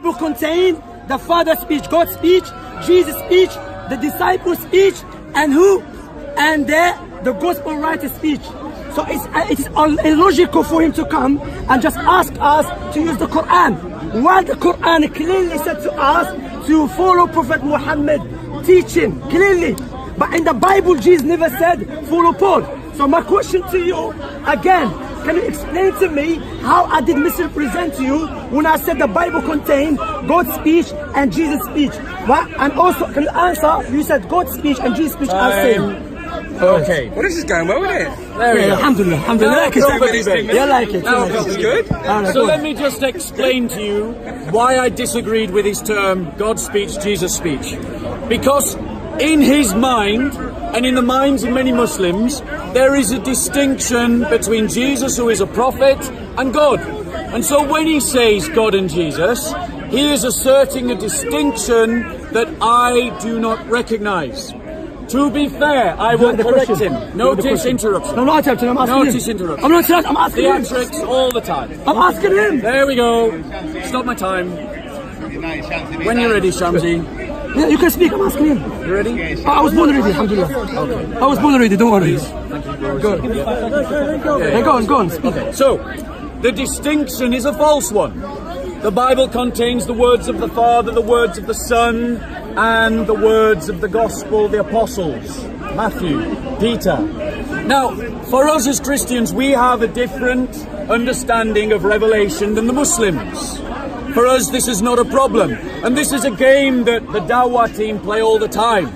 Bible contain the Father's speech, God's speech, Jesus' speech, the disciples' speech, and who? And the gospel writer's speech. So it is illogical for him to come and just ask us to use the Quran, while the Quran clearly said to us to follow Prophet Muhammad teaching, clearly. But in the Bible, Jesus never said follow Paul. So my question to you, again, can you explain to me how I did misrepresent you when I said the Bible contained God's speech and Jesus' speech? What? And also, can you answer? You said God's speech and Jesus' speech are same. Okay. Well, this is going well, isn't it? There we go. Alhamdulillah. Alhamdulillah. You like it. That's good. So let me just explain to you why I disagreed with his term, God's speech, Jesus' speech. Because in his mind, and in the minds of many Muslims, there is a distinction between Jesus, who is a prophet, and God. And so when he says God and Jesus, he is asserting a distinction that I do not recognize. To be fair, I will correct him. Notice interruption. No, not interruption. I'm asking Notice him. interruption. I'm not interrupting. I'm asking him. Theatrics all the time. I'm asking him. There we go. Stop my time. When you're ready, Shamsi. Yeah, you can speak. I'm asking him. You ready? I was born already, alhamdulillah. Okay. I was born already, don't worry. Thank you. Go. Yeah. Go on. Speak. Okay. So, the distinction is a false one. The Bible contains the words of the Father, the words of the Son, and the words of the Gospel, the Apostles, Matthew, Peter. Now, for us as Christians, we have a different understanding of Revelation than the Muslims. For us, this is not a problem. And this is a game that the Dawah team play all the time.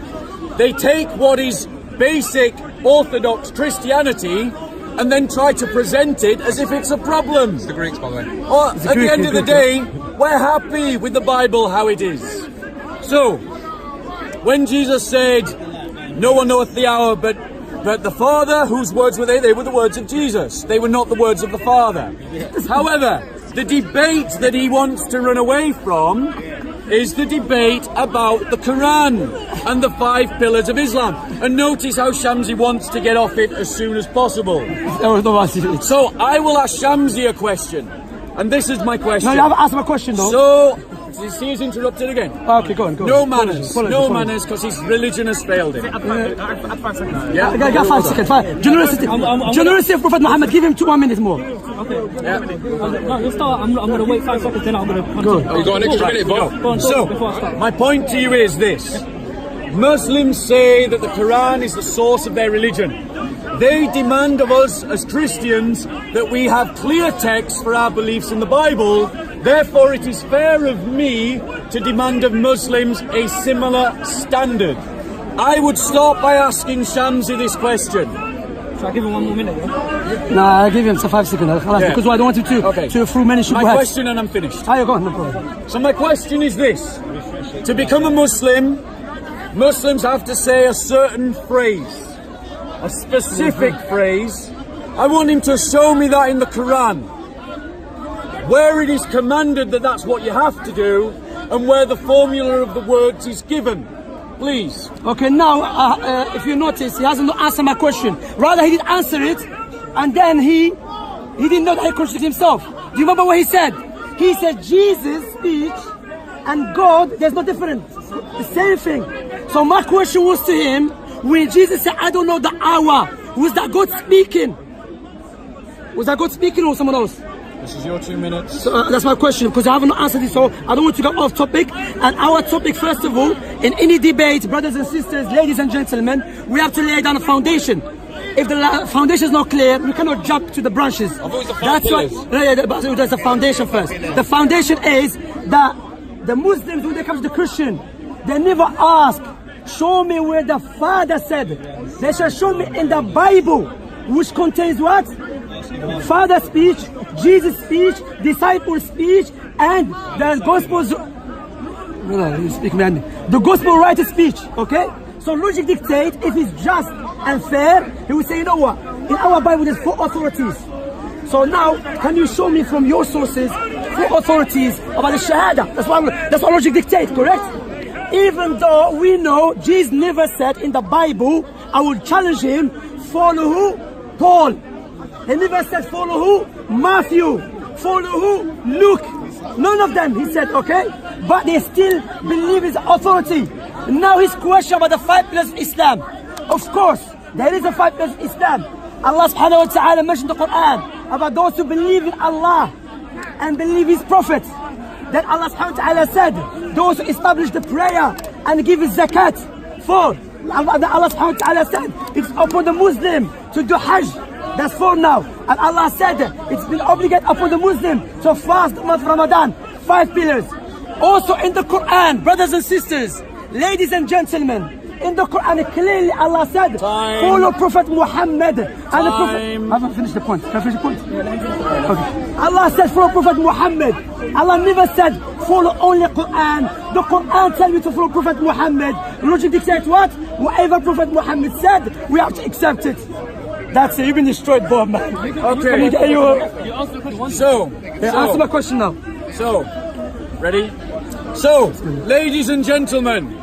They take what is basic Orthodox Christianity and then try to present it as if it's a problem. It's the Greeks, by the way. Or at the end of the day, we're happy with the Bible how it is. So, when Jesus said, no one knoweth the hour but the Father, whose words were they? They were the words of Jesus. They were not the words of the Father. However, the debate that he wants to run away from is the debate about the Quran and the 5 pillars of Islam. And notice how Shamsi wants to get off it as soon as possible. So I will ask Shamsi a question. And this is my question. No, you haven't asked my question though. So, he is interrupted again. Okay, go on. No manners. No manners, because his religion has failed him. Yeah. I got 5 seconds. Generosity of Prophet Muhammad. Give him 1 minute more. Okay. Yeah. No, let's start. I'm going to wait 5 seconds, then I'm going to go. Oh, you got an extra minute, Bob? So, my point to you is this. Muslims say that the Quran is the source of their religion. They demand of us as Christians that we have clear texts for our beliefs in the Bible. Therefore, it is fair of me to demand of Muslims a similar standard. I would start by asking Shamsi this question. Should I give him 1 more minute? Yeah? Nah, I'll give him 5 seconds. Because I don't want you to through many shubhats. My question, and I'm finished. Go on, no problem. So my question is this. To become a Muslim, Muslims have to say a certain phrase. A specific phrase. I want him to show me that in the Quran, where it is commanded that that's what you have to do, and where the formula of the words is given. Please. Okay, now, if you notice, he hasn't answered my question. Rather, he did answer it, and then he didn't know that he contradicted himself. Do you remember what he said? He said Jesus' speech and God, there's no difference. The same thing. So my question was to him, when Jesus said, I don't know the hour, was that God speaking? Was that God speaking or someone else? This is your 2 minutes. So, that's my question, because I haven't answered it, so I don't want to go off topic. And our topic, first of all, in any debate, brothers and sisters, ladies and gentlemen, we have to lay down a foundation. If the foundation is not clear, we cannot jump to the branches. That's why. There's a foundation first. The foundation is that the Muslims, when they come to the Christian, they never ask, show me where the Father said. They shall show me in the Bible, which contains what? Father speech, Jesus speech, disciple speech, and the Gospels. The Gospel writer speech. Okay. So logic dictates, if it's just and fair, he will say, you know what? In our Bible, there's 4 authorities. So now, can you show me from your sources 4 authorities about the Shahada? That's what logic dictates, correct? Even though we know Jesus never said in the Bible, I will challenge him, follow who? Paul. He never said follow who? Matthew. Follow who? Luke. None of them, he said, okay? But they still believe his authority. Now his question about the 5 pillars of Islam. Of course, there is a 5 pillars of Islam. Allah subhanahu wa ta'ala mentioned in the Quran about those who believe in Allah and believe his prophets. Then Allah subhanahu wa ta'ala said, those who establish the prayer and give his zakat. 4. Allah subhanahu wa ta'ala said, it's upon the Muslim to do Hajj. That's 4 now. And Allah said, it's been obligated upon the Muslim to fast the month of Ramadan. 5 pillars. Also in the Quran, brothers and sisters, ladies and gentlemen, in the Quran clearly Allah said, follow Prophet Muhammad. And the Prophet, I haven't finished the point. Can I finish the point? Okay. Allah said follow Prophet Muhammad. Allah never said follow only Quran. The Quran tells you to follow Prophet Muhammad. Logic dictates what? Whatever Prophet Muhammad said, we have to accept it. That's it. You've been destroyed, Bob, man. Okay. Answer my question now. So, ready? So, ladies and gentlemen,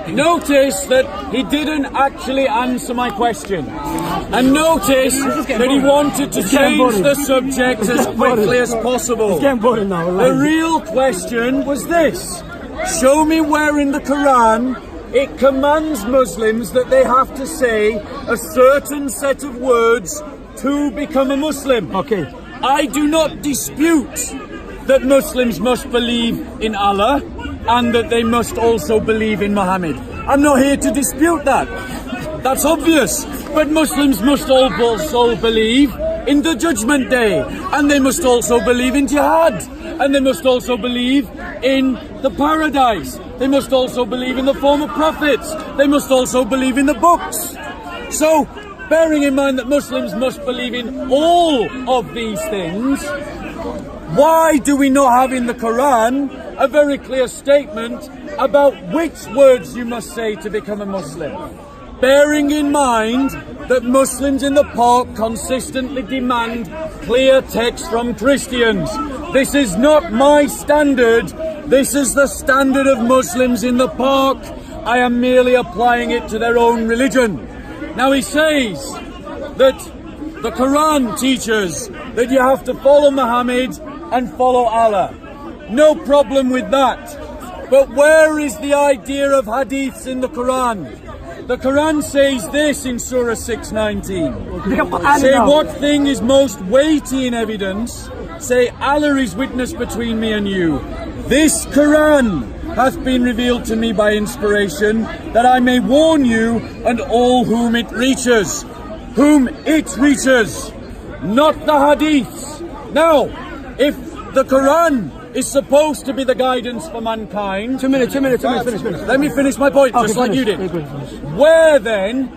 notice that he didn't actually answer my question. And notice that he wanted to change the subject as quickly as possible. It's getting boring now. The real question was this. Show me where in the Quran it commands Muslims that they have to say a certain set of words to become a Muslim. Okay. I do not dispute that Muslims must believe in Allah and that they must also believe in Muhammad. I'm not here to dispute that. That's obvious. But Muslims must also believe in the Judgment Day, and they must also believe in jihad, and they must also believe in the paradise. They must also believe in the former prophets. They must also believe in the books. So, bearing in mind that Muslims must believe in all of these things, why do we not have in the Quran a very clear statement about which words you must say to become a Muslim? Bearing in mind that Muslims in the park consistently demand clear text from Christians. This is not my standard. This is the standard of Muslims in the park. I am merely applying it to their own religion. Now he says that the Quran teaches that you have to follow Muhammad and follow Allah. No problem with that. But where is the idea of hadiths in the Quran? The Quran says this in Surah 6:19. Say what thing is most weighty in evidence. Say Allah is witness between me and you. This Quran hath been revealed to me by inspiration, that I may warn you and all whom it reaches. Whom it reaches, not the hadiths. Now, if the Quran is supposed to be the guidance for mankind. 2 minutes, finish. Let me finish my point, just like you did. Where then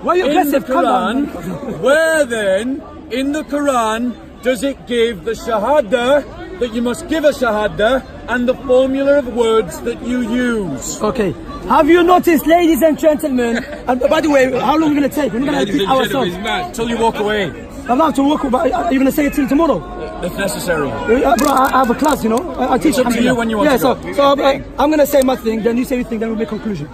in the Quran does it give the shahada that you must give a shahada and the formula of words that you use? Okay. Have you noticed, ladies and gentlemen, and by the way, how long are we going to take? We're going to repeat ourselves. Till you walk away. I'm not to walk, but are you going to say it till tomorrow? If necessary. Bro, I have a class, you know. I teach. It's up to you when you want to go. So I'm going to say my thing, then you say your thing, then we'll make conclusion.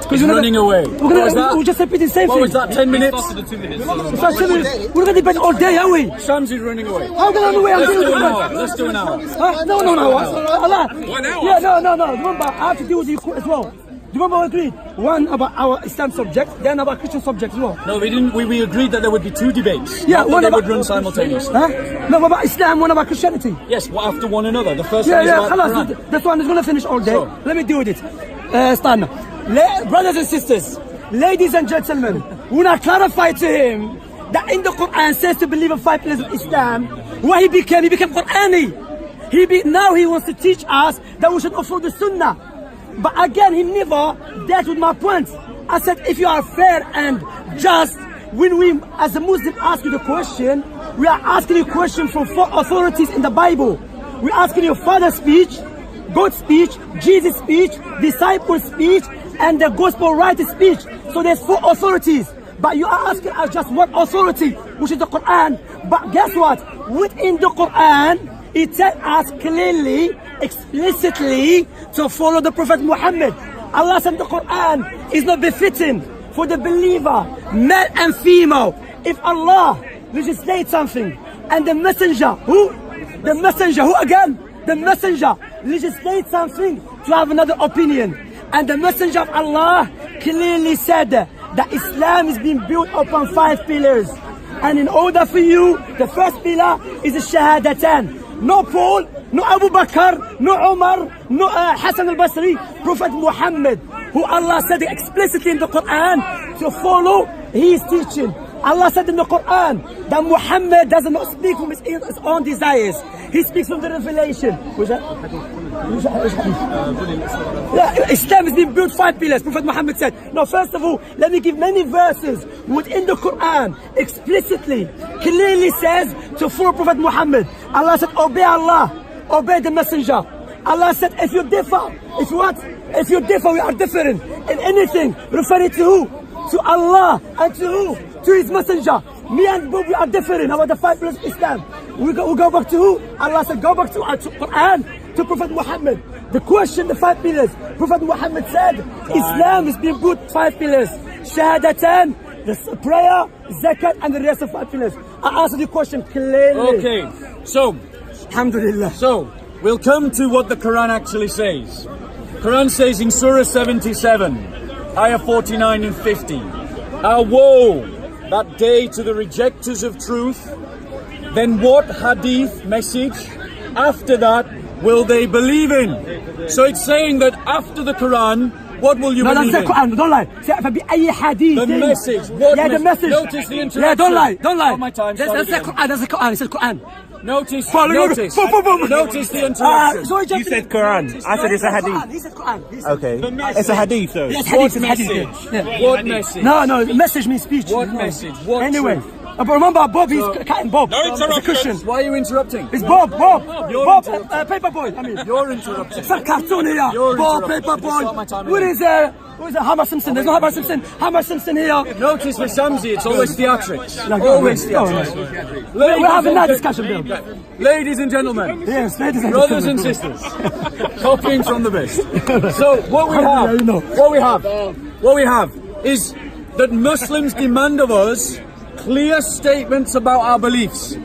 He's running away. We'll just repeat the same thing. What was that, 10 minutes? It's not 10 minutes. We're going to debate all day, are we? Shamsi's running away. How can I run away? Let's do an hour. No. Allah. 1 hour? Yeah, no. Remember, I have to deal with you as well. Do you remember we agreed? One about our Islam subject, then about Christian subject as well. No, we didn't. We agreed that there would be 2 debates. Yeah, one that they would run simultaneously. No, about Islam, one about Christianity. Yes, after one another. The first one is about Quran. This one is going to finish all day. So, let me deal with it. Stand. Brothers and sisters, ladies and gentlemen, we want to clarify to him that in the Quran says to believe in 5 pillars of Islam. What he became Qur'ani. Now he wants to teach us that we should follow the Sunnah. But again, he never dealt with my point. I said, if you are fair and just, when we as a Muslim ask you the question, we are asking you a question from 4 authorities in the Bible. We're asking you Father's speech, God's speech, Jesus' speech, disciples' speech, and the gospel writer's speech. So there's 4 authorities. But you are asking us just one authority, which is the Quran. But guess what? Within the Quran, it tells us clearly, explicitly, to follow the Prophet Muhammad. Allah said the Quran is not befitting for the believer, male and female. If Allah legislates something, and the messenger, who? The messenger, who again? the messenger legislates something to have another opinion. And the messenger of Allah clearly said that Islam is being built upon 5 pillars. And in order for you, the first pillar is the Shahadatan. No Paul, no Abu Bakr, no Umar, no Hassan al-Basri, Prophet Muhammad, who Allah said explicitly in the Quran to follow his teaching. Allah said in the Quran that Muhammad does not speak from his own desires. He speaks from the revelation. Islam is being built 5 pillars. Prophet Muhammad said. Now, first of all, let me give many verses within the Quran explicitly, clearly says to follow Prophet Muhammad. Allah said, obey Allah, obey the messenger. Allah said, if you differ, if you differ, we are different in anything. Referring to who? To Allah and to who? To his messenger. Me and Bob, we are different about the 5 pillars of Islam. We go back to who? Allah said, go back to Quran, to Prophet Muhammad. The question, the 5 pillars. Prophet Muhammad said, Islam is being built 5 pillars. Shahadatan, the prayer, zakat, and the rest of 5 pillars. I answered the question clearly. Okay, so, Alhamdulillah. So, we'll come to what the Quran actually says. Quran says in Surah 77, Ayah 49 and 50, woe that day to the rejectors of truth, then what hadith message after that will they believe in? So it's saying that after the Quran, what will you believe in? No, that's the Quran, don't lie. The message. What the message. Notice the interruption. Yeah, don't lie. Oh, my time. That's the Quran, that's the Quran, it's the Quran. Notice the interruption. You said Quran. I said it's a hadith. He said Quran. Okay. It's a hadith though. Yes, What hadith, message? hadith. Yeah. What message? No, message means speech. What message? What Anyway, truth? but remember, Bob, he's cutting Bob. No It's a Christian. Why are you interrupting? It's Bob. You're Bob, interrupting. paper boy. I mean, You're interrupting. it's a cartoon here. You're Bob, interrupting. paper boy. Stop my time Where again. is Hammer Simpson? There's no Hammer Simpson. Hammer Simpson here. Notice with Shamsi, it's always theatrics. No, Always no, theatrics. We're having that discussion, Bill. Ladies and gentlemen, Yes, ladies and brothers and gentlemen. sisters, copying from the best. So what we have is that Muslims demand of us clear statements about our beliefs.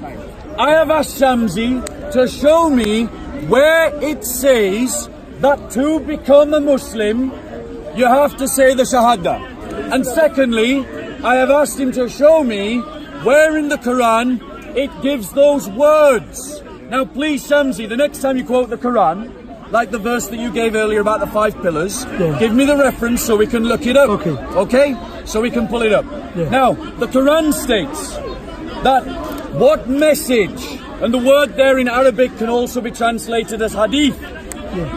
I have asked Shamsi to show me where it says that to become a Muslim, you have to say the Shahada. And secondly, I have asked him to show me where in the Quran it gives those words. Now please, Shamsi, the next time you quote the Quran, like the verse that you gave earlier about the 5 pillars, give me the reference so we can look it up. Okay? So we can pull it up. Now, the Quran states that what message, and the word there in Arabic can also be translated as hadith.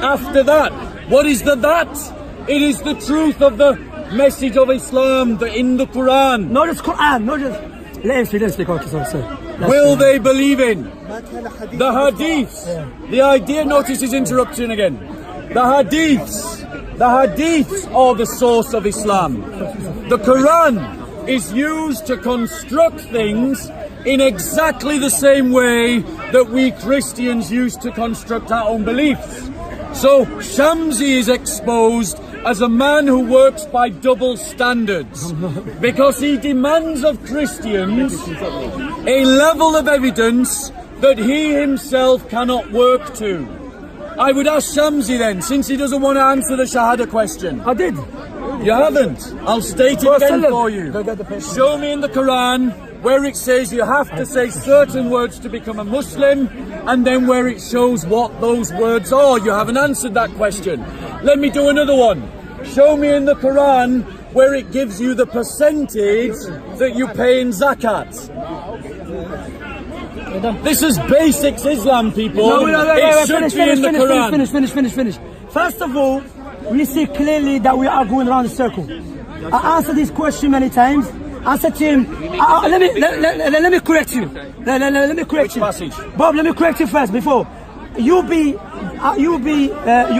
After that, what is the that? It is the truth of the message of Islam in the Quran. Not just Quran, not just... Let's speak. Will they believe in the hadiths? The idea, notice is interrupting again. The hadiths are the source of Islam. The Quran is used to construct things in exactly the same way that we Christians used to construct our own beliefs. So Shamsi is exposed as a man who works by double standards, because he demands of Christians a level of evidence that he himself cannot work to. I would ask Shamsi then, since he doesn't want to answer the Shahada question. I did. You haven't. I'll state it again for you. Show me in the Quran where it says you have to say certain words to become a Muslim, and then where it shows what those words are. You haven't answered that question. Let me do another one. Show me in the Quran where it gives you the percentage that you pay in zakat. This is basics Islam, people. It should be in the Quran. Finish. First of all, we see clearly that we are going around the circle. I answered this question many times. I said to him, let me correct you. Let me correct you. Bob, let me correct you first before. Your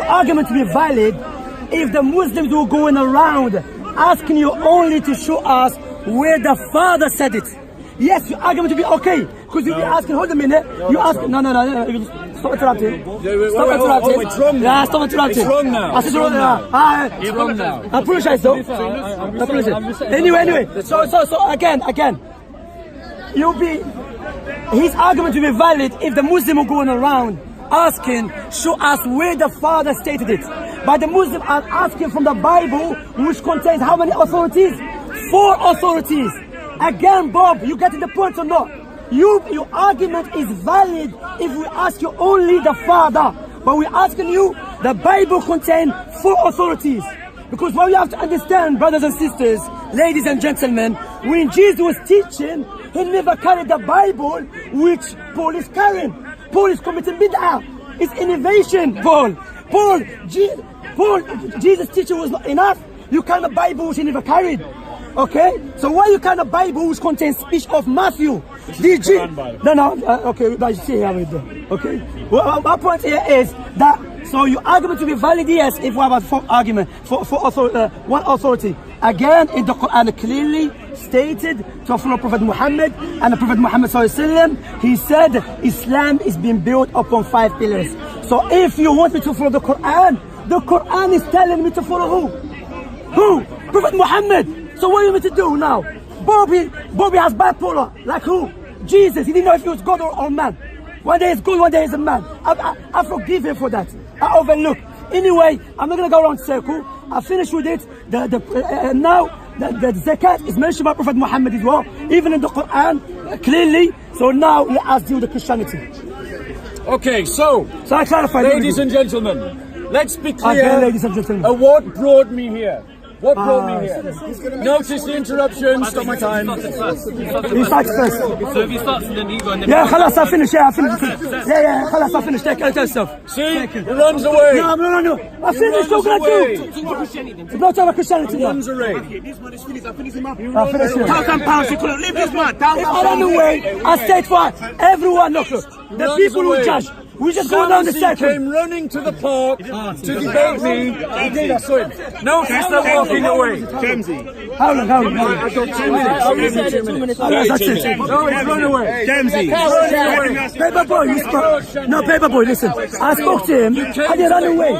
argument will be valid if the Muslims were going around asking you only to show us where the Father said it. Yes, your argument will be okay. Because you'll be asking, hold a minute. You ask, no. Stop interrupting. Stop interrupting. It's wrong now. Yeah, stop interrupting. It's wrong now. I said wrong now. It's wrong now. I apologize though. I apologize. Anyway. So again. His argument will be valid if the Muslim are going around asking, show us where the Father stated it. But the Muslims are asking from the Bible, which contains how many authorities? 4 authorities. Again, Bob, you getting the point or not? Your argument is valid if we ask you only the Father. But we're asking you, the Bible contains 4 authorities. Because what we have to understand, brothers and sisters, ladies and gentlemen, when Jesus was teaching, he never carried the Bible which Paul is carrying. Paul is committing bid'ah. It's innovation, Paul. Jesus' teaching was not enough. You carry the Bible which he never carried. Okay? So why you carry the Bible which contains speech of Matthew? Okay, but you see here with them. Okay? Well, my point here is that, so your argument to be valid, yes, if we have a one authority. Again, in the Quran clearly stated to follow Prophet Muhammad, and the Prophet Muhammad ﷺ, he said Islam is being built upon 5 pillars. So if you want me to follow the Quran is telling me to follow who? Prophet Muhammad. So what do you want me to do now? Bobby has bipolar. Like who? Jesus. He didn't know if he was God or man. One day he's good, one day he's a man. I forgive him for that. I overlook. Anyway, I'm not going to go around circle. I finished with it. Now, the zakat is mentioned by Prophet Muhammad as well, even in the Quran, clearly. So now, let us deal with the Christianity. Okay, so I clarify. Ladies and gentlemen, let's be clear. Again, ladies and gentlemen. What brought me here? What brought me here? Notice the interruption. Stop my time. He starts first. So if he starts, then you go and then... Yeah, خلاص, I finished. Yeah, I finished. Yeah, خلاص, I finished. Take yourself. See? He runs away. No. I finished. What can I do? It's not about Christianity. He runs away. This man is finished. I finished him up. I finished him. £1,000. You couldn't leave this man. If I run away, I stayed for everyone. Look. The people who judge. We just go down the Shamsi circle. came running to the park to debate me. He did, I saw him. No, he's not walking away. Shamsi. How long? I got 2 minutes. I'll give you 2 minutes. That's it. No, he's run away. Shamsi. Paper boy, you spoke. No, paper boy, listen. I spoke to him. I didn't run away.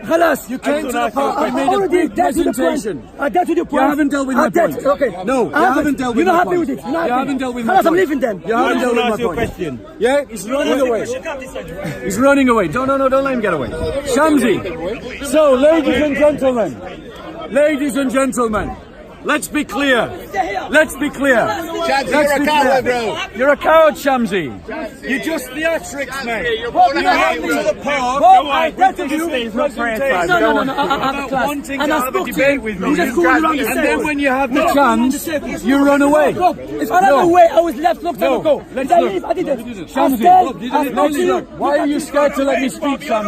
خلاص. You came to the park. I made a already big dealt with the presentation. point. I dealt with your point. You haven't dealt with my point. Okay. No, you haven't dealt with You're my not happy point. with it. You haven't dealt with my خلاص, I'm point. leaving then. You haven't dealt with my your point. question. Yeah, he's running away. He's running away. No, don't let him get away. Shamsi. So, ladies and gentlemen, let's be clear. Let's be clear. Shamsi, you're a coward, bro. You're a coward, Shamsi. You're just theatrics, mate. What you came to the park? I dealt with you. No. Wanting to have a debate with me. You just go around the And circle. then when you have the chance, you run away. If I ran away, I was left long time ago. Let's Did I look. leave? I didn't. Shamsi, I spoke to you. why are you scared to let me speak, Shamsi?